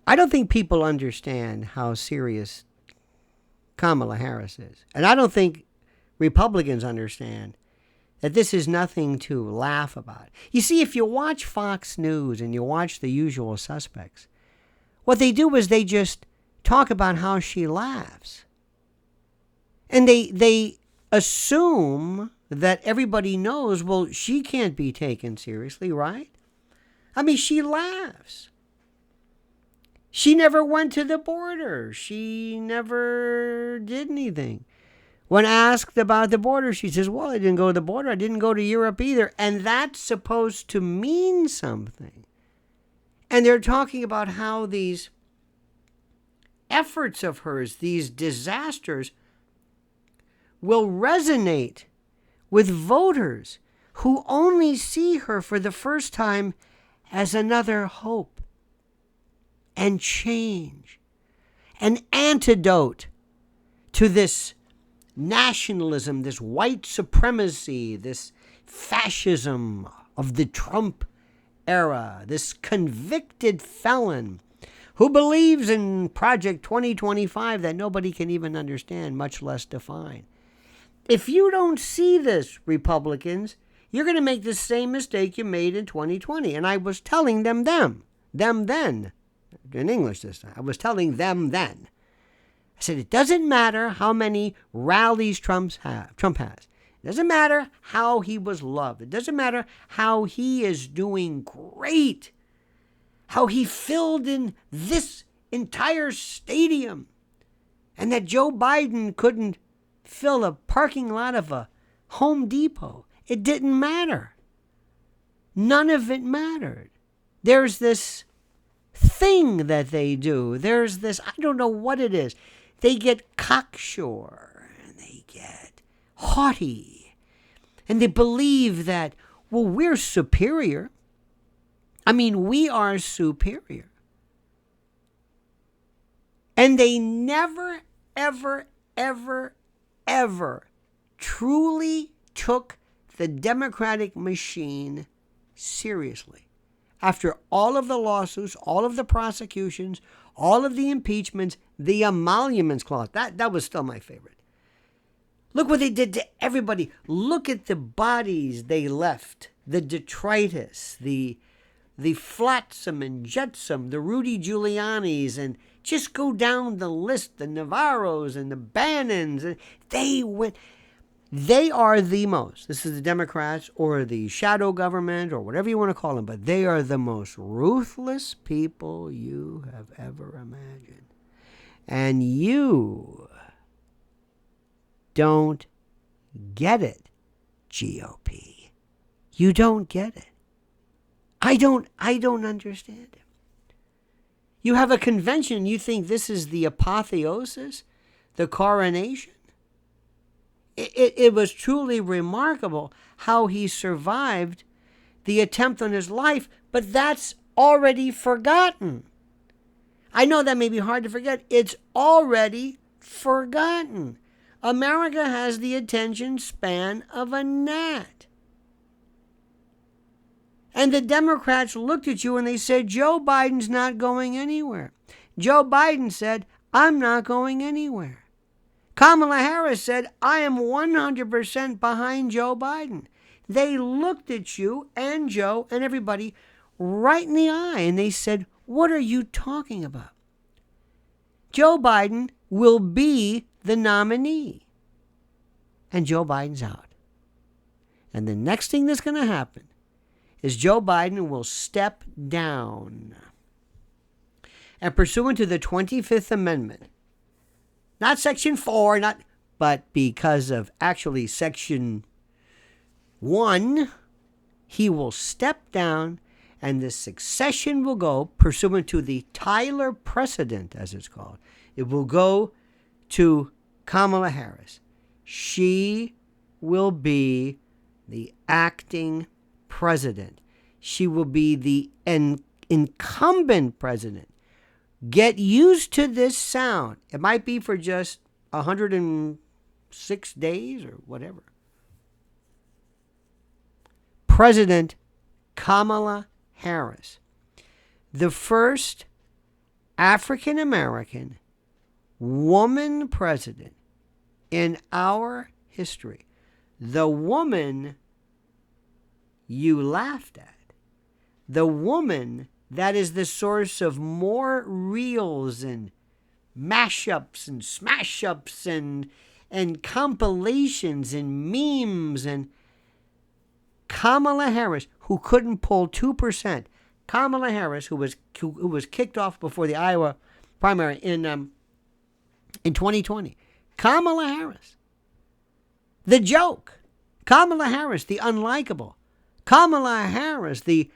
I don't think people understand how serious Kamala Harris is. And I don't think Republicans understand that this is nothing to laugh about. You see, if you watch Fox News and you watch the usual suspects, what they do is they just talk about how she laughs. And they assume that everybody knows, well, she can't be taken seriously, right? I mean, she laughs. She never went to the border. She never did anything. When asked about the border, she says, well, I didn't go to the border. I didn't go to Europe either. And that's supposed to mean something. And they're talking about how these efforts of hers, these disasters, will resonate with voters who only see her for the first time as another hope and change, an antidote to this nationalism, this white supremacy, this fascism of the Trump era, this convicted felon who believes in Project 2025 that nobody can even understand, much less define. If you don't see this, Republicans, you're going to make the same mistake you made in 2020. And I was telling them then, in English this time, I was telling them then. I said, it doesn't matter how many rallies Trump has. It doesn't matter how he was loved. It doesn't matter how he is doing great. How he filled in this entire stadium. And that Joe Biden couldn't fill a parking lot of a Home Depot. It didn't matter. None of it mattered. There's this thing that they do. There's this, I don't know what it is. They get cocksure and they get haughty. And they believe that, well, we're superior. I mean, we are superior. And they never, ever, ever, ever truly took the Democratic machine seriously. After all of the lawsuits, all of the prosecutions, all of the impeachments, the emoluments clause, that was still my favorite. Look what they did to everybody. Look at the bodies they left, the detritus, the Flotsam and Jetsam, the Rudy Giulianis, and just go down the list, the Navarros and the Bannons. And they are the most, this is the Democrats or the shadow government or whatever you want to call them, but they are the most ruthless people you have ever imagined. And you don't get it, GOP. You don't get it. I don't understand it. You have a convention, you think this is the apotheosis, the coronation? It was truly remarkable how he survived the attempt on his life, but that's already forgotten. I know that may be hard to forget. It's already forgotten. America has the attention span of a gnat. And the Democrats looked at you and they said, Joe Biden's not going anywhere. Joe Biden said, I'm not going anywhere. Kamala Harris said, I am 100% behind Joe Biden. They looked at you and Joe and everybody right in the eye and they said, what are you talking about? Joe Biden will be the nominee. And Joe Biden's out. And the next thing that's going to happen is Joe Biden will step down. And pursuant to the 25th Amendment, not Section 4, but because of actually Section 1, he will step down and the succession will go pursuant to the Tyler precedent, as it's called. It will go to Kamala Harris. She will be the acting president. She will be the incumbent president. Get used to this sound. It might be for just 106 days or whatever. President Kamala Harris, the first African American woman president in our history. The woman you laughed at. The woman that is the source of more reels and mashups and smash-ups and compilations and memes, and Kamala Harris, who couldn't pull 2%. Kamala Harris, who was kicked off before the Iowa primary in 2020. Kamala Harris, the joke. Kamala Harris, the unlikable. Kamala Harris, the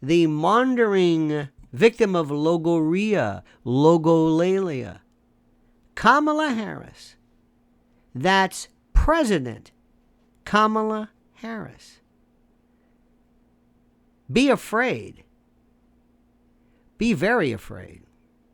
maundering victim of logorrhea, logolalia. Kamala Harris. That's President Kamala Harris. Be afraid. Be very afraid.